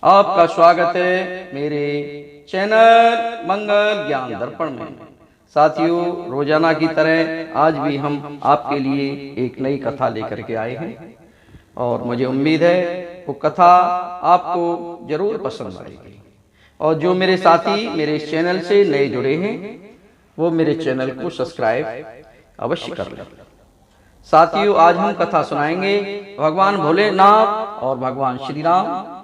आपका स्वागत है मेरे चैनल मंगल ज्ञान दर्पण में। साथियों, रोजाना की तरह आज भी हम आपके लिए एक नई कथा लेकर के आए हैं और मुझे उम्मीद है वो कथा आपको जरूर पसंद आएगी। और जो मेरे साथी मेरे इस चैनल से नए जुड़े हैं वो मेरे चैनल को सब्सक्राइब अवश्य कर लें। साथियों, आज हम कथा सुनाएंगे भगवान भोलेनाथ और भगवान श्री राम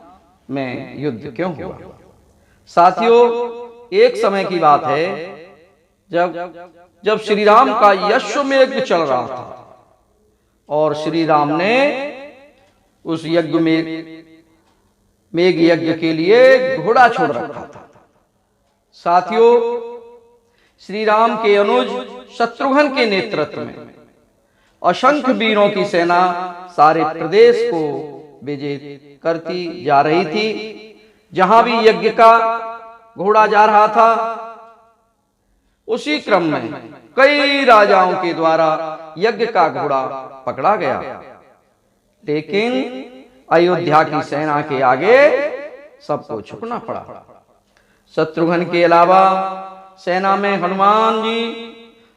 में युद्ध क्यों हुआ। साथियों, एक समय की बात है जब श्री राम का यज्ञ चल रहा था और श्री राम ने उस यज्ञ में मेघ यज्ञ के लिए घोड़ा छोड़ रखा था। साथियों, श्री राम के अनुज शत्रुघ्न के नेतृत्व में असंख्य वीरों की सेना सारे प्रदेश को विजय करती जा रही थी। जहां भी यज्ञ का घोड़ा जा रहा था उसी क्रम में कई राजाओं के द्वारा यज्ञ का घोड़ा पकड़ा गया, लेकिन अयोध्या की सेना के आगे सबको झुकना पड़ा। शत्रुघ्न के अलावा सेना में हनुमान जी,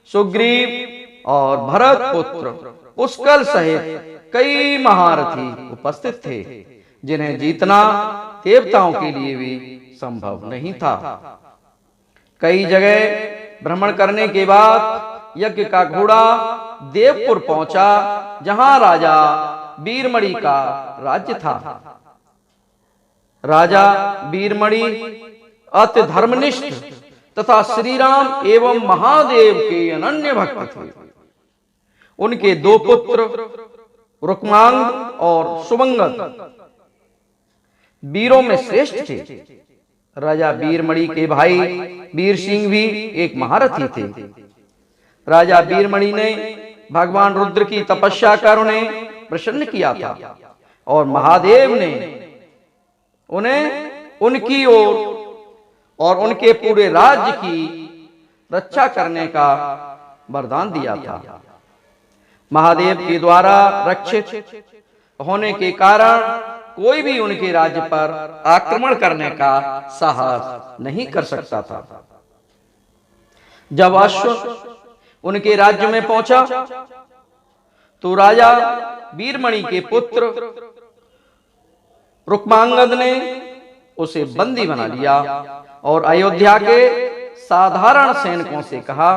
सुग्रीव और भरत पुत्र पुष्कल सहित कई महारथी उपस्थित थे, जिन्हें जीतना देवताओं के लिए भी संभव नहीं था। कई जगह भ्रमण करने के बाद यज्ञ का घोड़ा देवपुर पहुंचा, जहां राजा वीरमणि का राज्य था। राजा वीरमणि अति धर्मनिष्ठ तथा श्री राम एवं महादेव के अनन्य भक्त थे। उनके दो पुत्र रुक्मांग और सुबंगद वीरों में श्रेष्ठ थे। राजा वीरमणि के भाई वीर सिंह भी एक महारथी थे। राजा वीरमणि ने भगवान रुद्र की तपस्या कर उन्हें प्रसन्न किया था और महादेव ने उन्हें उनकी ओर और उनके पूरे राज्य की रक्षा करने का वरदान दिया था। महादेव के द्वारा रक्षित होने के कारण कोई भी उनके राज्य पर आक्रमण करने का साहस नहीं कर सकता था। जब अश्व उनके राज्य में पहुंचा तो राजा वीरमणि के पुत्र रुक्मांगद ने उसे बंदी बना लिया और अयोध्या के साधारण सैनिकों से कहा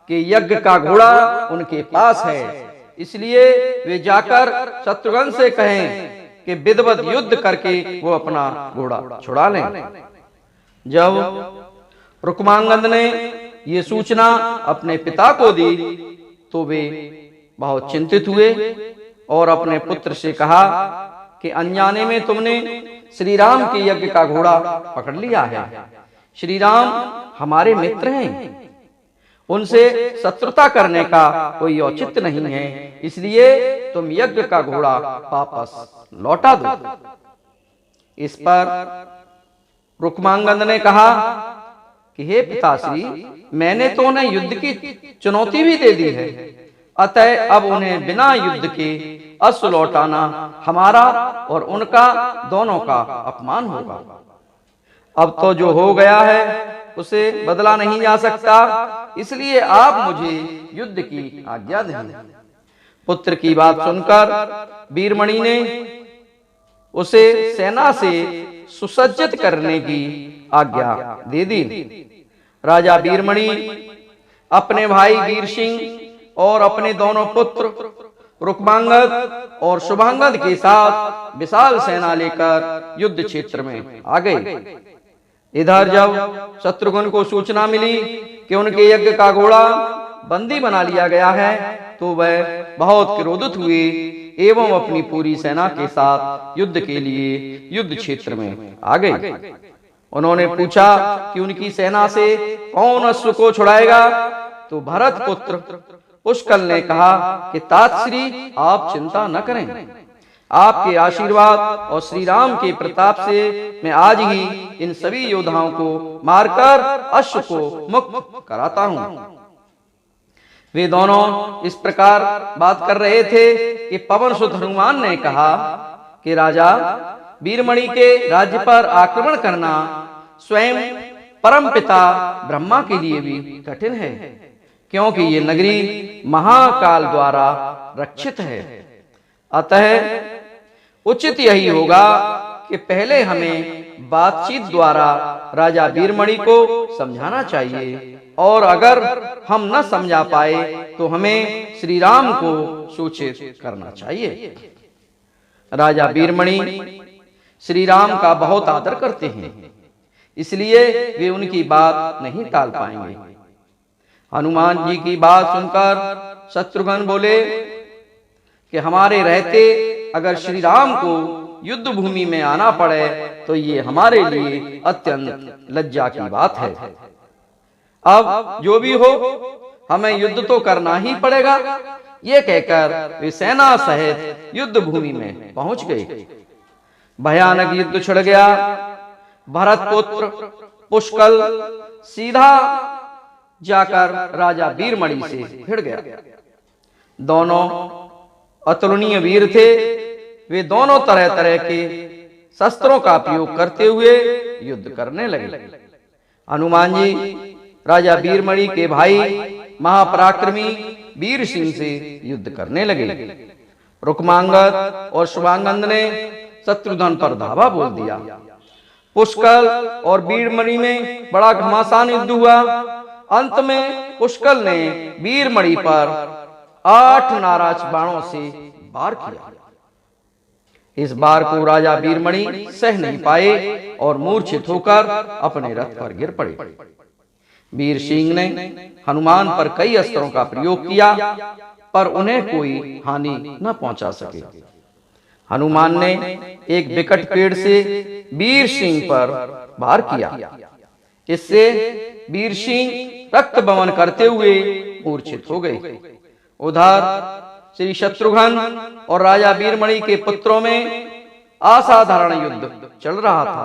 कि यज्ञ का घोड़ा उनके पास है, इसलिए वे जाकर शत्रुघ्न से कहें कि विधिवत युद्ध करके वो अपना घोड़ा छुड़ा लें। जब रुक्मांगद ने ये सूचना अपने पिता को दी तो वे बहुत चिंतित हुए और अपने पुत्र से कहा कि अनजाने में तुमने श्री राम के यज्ञ का घोड़ा पकड़ लिया है। श्री राम हमारे मित्र हैं, उनसे शत्रुता करने का कोई औचित्य नहीं है, इसलिए तुम यज्ञ का घोड़ा वापस लौटा दो। इस पर रुक्मांगद ने कहा कि हे पिताश्री, मैंने तो उन्हें युद्ध की चुनौती भी दे दी है, अतः अब उन्हें बिना युद्ध के अश्व लौटाना हमारा और उनका दोनों का अपमान होगा। अब तो जो हो गया है उसे बदला नहीं जा सकता, इसलिए आप मुझे युद्ध की आज्ञा दें। पुत्र की बात सुनकर वीरमणि ने उसे सेना से सुसज्जित करने की आज्ञा दे दी। राजा वीरमणि अपने भाई वीर सिंह और अपने दोनों पुत्र रुक्मांगद और शुभांगद के साथ विशाल सेना लेकर युद्ध क्षेत्र में आ गए। इधर जब शत्रुघ्न को सूचना मिली कि उनके यज्ञ का घोड़ा बंदी बना लिया गया है तो वह बहुत क्रोधित हुए एवं अपनी पूरी सेना के साथ युद्ध के लिए युद्ध क्षेत्र में आ गए। उन्होंने पूछा कि उनकी सेना से कौन अश्व को छुड़ाएगा, तो भरत पुत्र पुष्कल ने कहा कि तातश्री, आप चिंता न करें, आपके आशीर्वाद और श्री राम के प्रताप से मैं आज ही इन सभी योद्धाओं को मारकर अश्व को मुक्त कराता हूं। वे दोनों इस प्रकार बात कर रहे थे कि पवन सुत हनुमान ने कहा कि राजा, वीरमणि के राज्य पर आक्रमण करना स्वयं परमपिता ब्रह्मा के लिए भी कठिन है, क्योंकि ये नगरी महाकाल द्वारा रक्षित है। अतः उचित यही होगा कि पहले हमें बातचीत द्वारा राजा वीरमणि को समझाना चाहिए, और अगर हम न समझा पाए तो हमें श्री राम को सूचित करना चाहिए। राजा वीरमणि श्री राम का बहुत आदर करते हैं, इसलिए वे उनकी बात नहीं टाल पाएंगे। हनुमान जी की बात सुनकर शत्रुघ्न बोले कि हमारे रहते अगर श्री राम को युद्ध भूमि में आना पड़े तो ये हमारे लिए अत्यंत लज्जा की बात है। अब जो भी हो, हमें युद्ध तो करना ही पड़ेगा। ये कहकर वे सेना सहित युद्ध भूमि में पहुंच गए। भयानक युद्ध छिड़ गया। भरत पुत्र पुष्कल सीधा जाकर राजा वीरमणि से भिड़ गया। दोनों अतुलनीय वीर थे। वे दोनों तरह तरह के शस्त्रों का प्रयोग करते हुए युद्ध करने लगे। हनुमान जी राजा वीरमणि के भाई महापराक्रमी वीर सिंह से युद्ध करने लगे। रुक्मांगद और शुभांगद ने शत्रुघ्न पर धावा बोल दिया। पुष्कल और वीरमणि में बड़ा घमासान युद्ध हुआ। अंत में पुष्कल ने वीरमणि पर 8 नाराज बाणों से वार किया। इस बार को राजा वीरमणि सह नहीं पाए और मूर्छित होकर अपने रथ पर गिर पड़े। वीर सिंह ने हनुमान पर कई अस्त्रों का प्रयोग किया, पर उन्हें कोई हानि न पहुंचा सके। हनुमान ने एक विकट पेड़ से वीर सिंह पर वार किया। इससे वीर सिंह रक्त बमन करते हुए मूर्छित हो गए। उधर श्री शत्रुघ्न और राजा वीरमणि के पुत्रों में असाधारण युद्ध चल रहा था।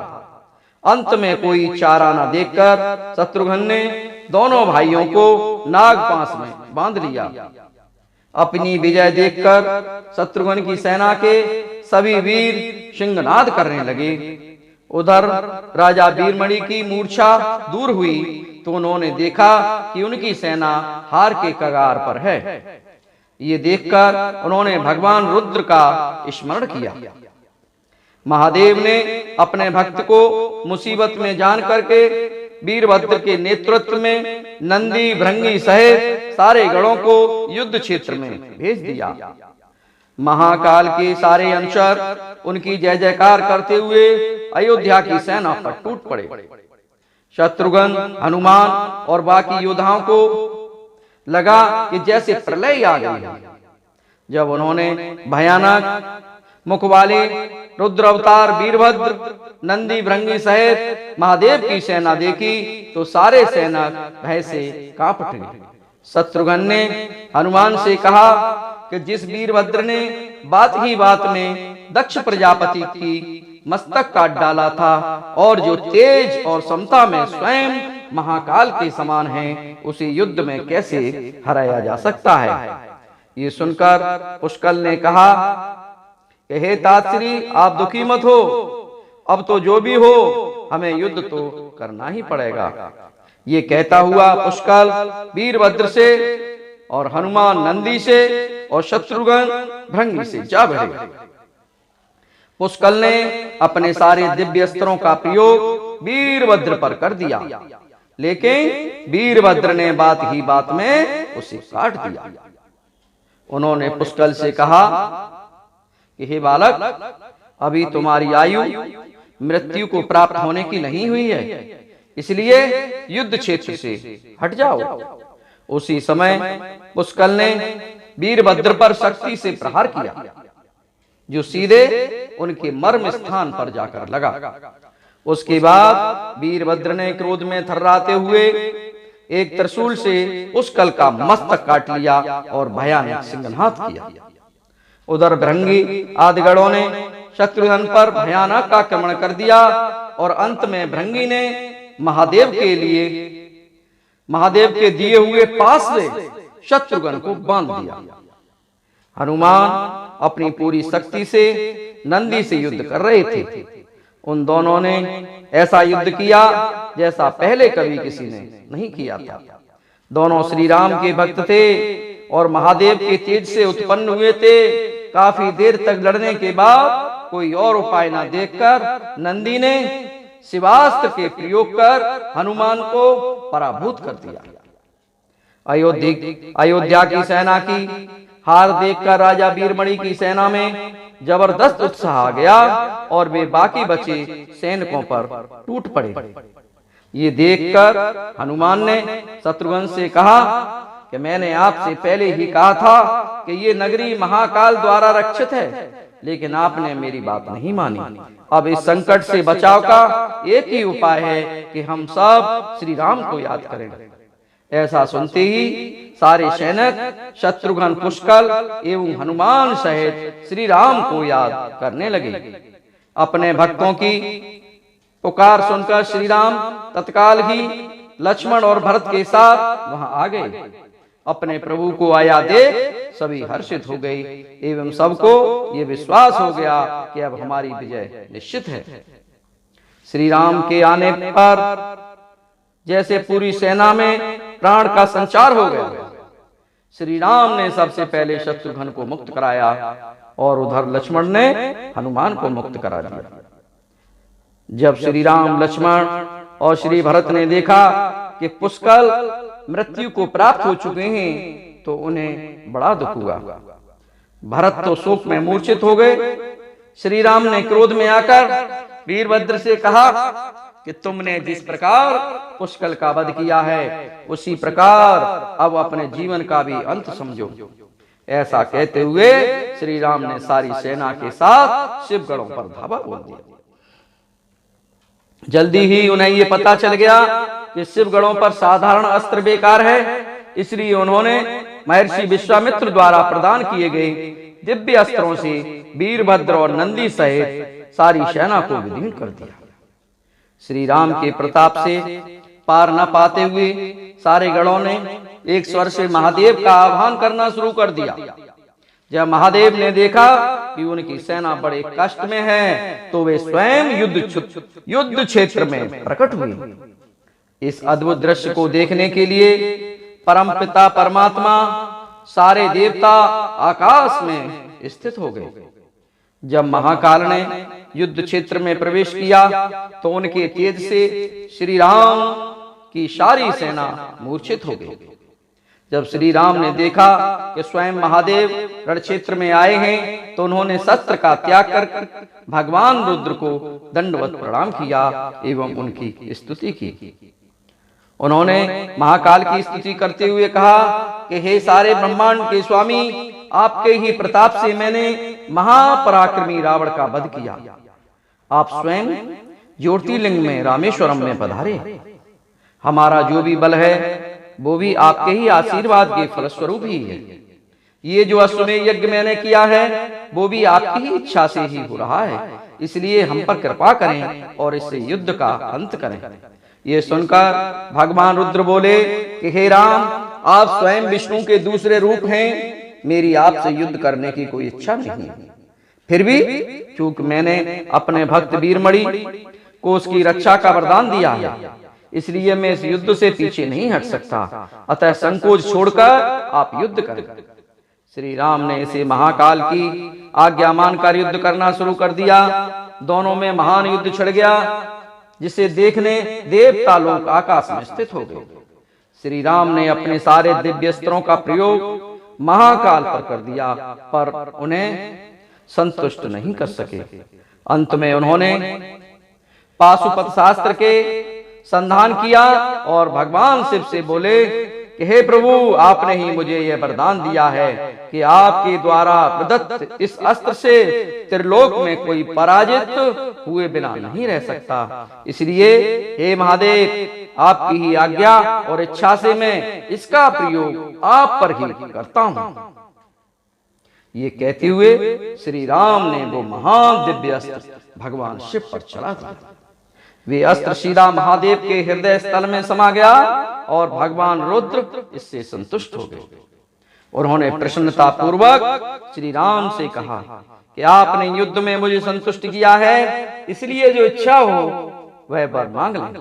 अंत में कोई चारा न देखकर शत्रुघ्न ने दोनों भाइयों को नागपाश में बांध लिया। अपनी विजय देखकर शत्रुघ्न की सेना के सभी वीर सिंहनाद करने लगे। उधर राजा वीरमणि की मूर्छा दूर हुई तो उन्होंने देखा कि उनकी सेना हार के कगार पर है। ये देखकर उन्होंने भगवान रुद्र का स्मरण किया। महादेव ने अपने भक्त को मुसीबत में जान करके वीरभद्र के नेतृत्व में नंदी भृंगी सहित सारे गणों को युद्ध क्षेत्र में भेज दिया। महाकाल के सारे अनुचर उनकी जय जयकार करते हुए अयोध्या की सेना पर टूट पड़े। शत्रुघ्न, हनुमान और बाकी योद्धाओं को लगा कि जैसे प्रलय आ गई है। जब उन्होंने भयानक मुख वाले रुद्र अवतार वीरभद्र, नंदी भृंगी सहित महादेव की सेना देखी तो सारे सेना भय से कांप उठे। शत्रुघ्न ने हनुमान से कहा कि जिस वीरभद्र ने बात ही बात में दक्ष प्रजापति की मस्तक काट डाला था और जो तेज और समता में स्वयं महाकाल के समान है, उसे युद्ध में कैसे हराया जा सकता है। ये सुनकर पुष्कल ने कहा, हे तातश्री, आप दुखी मत हो। अब तो जो भी हो, हमें युद्ध तो करना ही पड़ेगा। ये कहता हुआ पुष्कल वीरभद्र से और हनुमान नंदी से और शत्रुघ्न भृंगी से जा भिड़े। पुष्कल ने अपने सारे दिव्य अस्त्रों का प्रयोग वीरभद्र पर कर दिया, लेकिन वीरभद्र ने बात ही बात में उसे काट दिया। उन्होंने पुष्कल से कहा कि हे बालक, अभी तुम्हारी आयु मृत्यु को प्राप्त होने की नहीं हुई है, इसलिए युद्ध क्षेत्र से हट जाओ। उसी समय पुष्कल ने वीरभद्र पर शक्ति से प्रहार किया, जो सीधे उनके मर्म स्थान पर जाकर लगा। उसके बाद वीरभद्र ने क्रोध में थर्राते हुए एक त्रिशूल से पुष्कल का मस्तक काट लिया और भयानक सिंहनाद किया। उधर भृंगी आदि गणों ने शत्रुघ्न पर भयानक आक्रमण कर दिया और अंत में भृंगी ने महादेव के दिए हुए पास से शत्रुघ्न को बांध दिया। हनुमान अपनी पूरी शक्ति से नंदी से युद्ध कर रहे थे। उन दोनों ने ऐसा युद्ध किया जैसा पहले कभी किसी ने नहीं किया था। दोनों श्री राम के भक्त थे और महादेव के तेज से उत्पन्न हुए थे। काफी देर तक लड़ने के बाद कोई और उपाय न देखकर नंदी ने शिवास्त्र के प्रयोग कर हनुमान को पराभूत कर दिया। अयोध्या की सेना की हार देखकर राजा वीरमणि की सेना में जबरदस्त उत्साह आ गया और वे बाकी बचे सैनिकों पर टूट पड़े। ये देखकर हनुमान ने शत्रुघ्न से कहा कि मैंने आपसे पहले ही कहा था कि ये नगरी महाकाल द्वारा रक्षित है, लेकिन आपने मेरी बात नहीं मानी। अब इस संकट से बचाव का एक ही उपाय है कि हम सब श्री राम को याद करें। ऐसा सुनते ही सारे सैनिक शत्रुघ्न, पुष्कल एवं हनुमान सहित श्री राम को याद करने लगे। अपने भक्तों की पुकार सुनकर श्री राम तत्काल ही लक्ष्मण और भरत के साथ वहां आ गए। अपने प्रभु को आया देख सभी हर्षित हो गए एवं सबको ये विश्वास हो गया कि अब हमारी विजय निश्चित है। श्री राम के आने पर जैसे पूरी सेना में प्राण का संचार हो गया। श्री राम ने सबसे पहले शत्रुघ्न को मुक्त कराया और उधर लक्ष्मण ने हनुमान को मुक्त करा दिया। जब श्री राम, लक्ष्मण और श्री भरत ने देखा कि पुष्कल मृत्यु को प्राप्त हो चुके हैं तो उन्हें बड़ा दुख हुआ। भरत तो शोक में मूर्छित हो गए। श्री राम ने क्रोध में आकर वीरभद्र से कहा कि तुमने जिस प्रकार पुष्कल का वध किया है उसी प्रकार अब अपने जीवन का भी अंत समझो। ऐसा कहते हुए श्री राम ने सारी सेना के साथ शिवगढ़ों पर धावा बोल दिया। जल्दी ही उन्हें ये पता चल गया कि शिवगढ़ों पर साधारण अस्त्र बेकार है, इसलिए उन्होंने महर्षि विश्वामित्र द्वारा प्रदान किए गए दिव्य अस्त्रों से वीरभद्र और नंदी सहित सारी सेना को विदीर्ण कर दिया। श्री राम के प्रताप से पार न पाते हुए सारे गणों ने एक स्वर से महादेव का आह्वान करना शुरू कर दिया। जब महादेव ने देखा कि उनकी सेना बड़े कष्ट में है तो वे स्वयं युद्ध क्षेत्र में प्रकट हुए। इस अद्भुत दृश्य को देखने के लिए परमपिता परमात्मा, सारे देवता आकाश में स्थित हो गए। जब महाकाल ने युद्ध क्षेत्र में प्रवेश किया तो उनके तेज से श्री राम की सारी सेना मूर्छित हो गई। जब श्री राम ने देखा कि स्वयं महादेव रण क्षेत्र में आए हैं तो उन्होंने शस्त्र का त्याग कर भगवान रुद्र को दंडवत प्रणाम किया एवं उनकी स्तुति की। उन्होंने महाकाल की स्तुति करते हुए कहा कि हे सारे ब्रह्मांड के स्वामी, आपके ही प्रताप से मैंने महापराक्रमी रावण का वध किया। आप स्वयं ज्योतिर्लिंग में रामेश्वरम में पधारे। हमारा जो भी बल है वो भी आपके ही आशीर्वाद के फलस्वरूप ही है। ये जो अश्वमेध यज्ञ मैंने किया है वो भी आपकी ही इच्छा से ही हो रहा है, इसलिए हम पर कृपा करें और इससे युद्ध का अंत करें। ये सुनकर भगवान रुद्र बोले कि हे राम, आप स्वयं विष्णु के दूसरे रूप हैं, मेरी आपसे युद्ध करने की कोई इच्छा नहीं। फिर भी चूंकि मैंने अपने भक्त वीरमणि को उसकी रक्षा का वरदान दिया है, इसलिए मैं इस युद्ध से पीछे नहीं हट सकता। अतः संकोच छोड़कर आप युद्ध करें। श्री राम ने इसे महाकाल की आज्ञा मानकर युद्ध करना शुरू कर दिया। दोनों में महान युद्ध छिड़ गया, जिसे देखने देवता लोग आकाश में स्थित हो गए। श्री राम ने अपने सारे दिव्य अस्त्रों का प्रयोग महाकाल पर कर दिया, पर उन्हें संतुष्ट नहीं कर सके। अंत में उन्होंने पाशुपत शास्त्र के संधान किया और भगवान शिव से बोले कि हे प्रभु, आपने ही मुझे यह वरदान दिया है कि आपके द्वारा प्रदत्त इस अस्त्र से त्रिलोक में कोई पराजित हुए बिना नहीं रह सकता। इसलिए हे महादेव, आपकी ही आज्ञा और इच्छा से मैं इसका प्रयोग आप पर ही करता हूं। ये कहते हुए श्री राम ने वो महान दिव्य अस्त्र भगवान शिव पर चला दिया। वे अस्त्र सीधा महादेव के हृदय स्थल में समा गया और भगवान रुद्र इससे संतुष्ट हो गए। उन्होंने प्रसन्नता पूर्वक श्री राम से कहा कि आपने युद्ध में मुझे संतुष्ट किया है, इसलिए जो इच्छा हो वह वर मांग लें।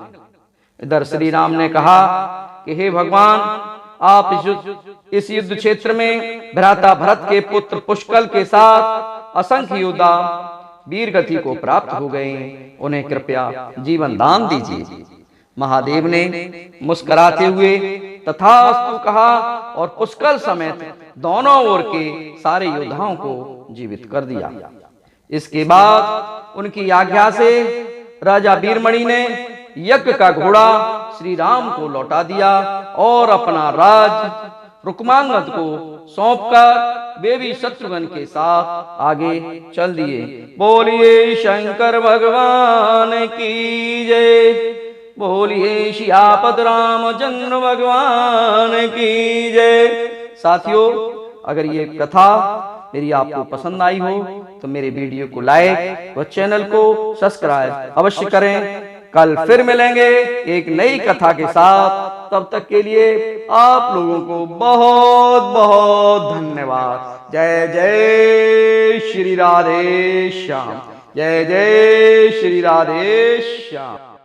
इधर श्री राम ने कहा कि हे भगवान, आप इस युद्ध क्षेत्र में भ्राता भरत के पुत्र पुष्कल के साथ असंख्य योद्धा वीर गति को प्राप्त हो गए, उन्हें कृपया जीवन दान दीजिए। महादेव ने मुस्कुराते हुए तथास्तु कहा और पुष्कल समेत दोनों ओर के सारे योद्धाओं को जीवित कर दिया। इसके बाद उनकी आज्ञा से राजा वीरमणि ने यज्ञ का घोड़ा श्री राम को लौटा दिया और अपना राज रुक्मांगद को सौंपकर वे भी शत्रुघ्न के साथ आगे चल दिए। बोलिए शंकर भगवान की जय, बोलिए सियापत रामचंद्र भगवान की जय। साथियों, अगर ये कथा मेरी आपको पसंद आई हो तो मेरे वीडियो को लाइक व चैनल को सब्सक्राइब अवश्य करें। कल फिर मिलेंगे एक नई कथा के साथ, तब तक के लिए आप लोगों को बहुत बहुत धन्यवाद। जय जय श्री राधे श्याम, जय जय श्री राधे श्याम।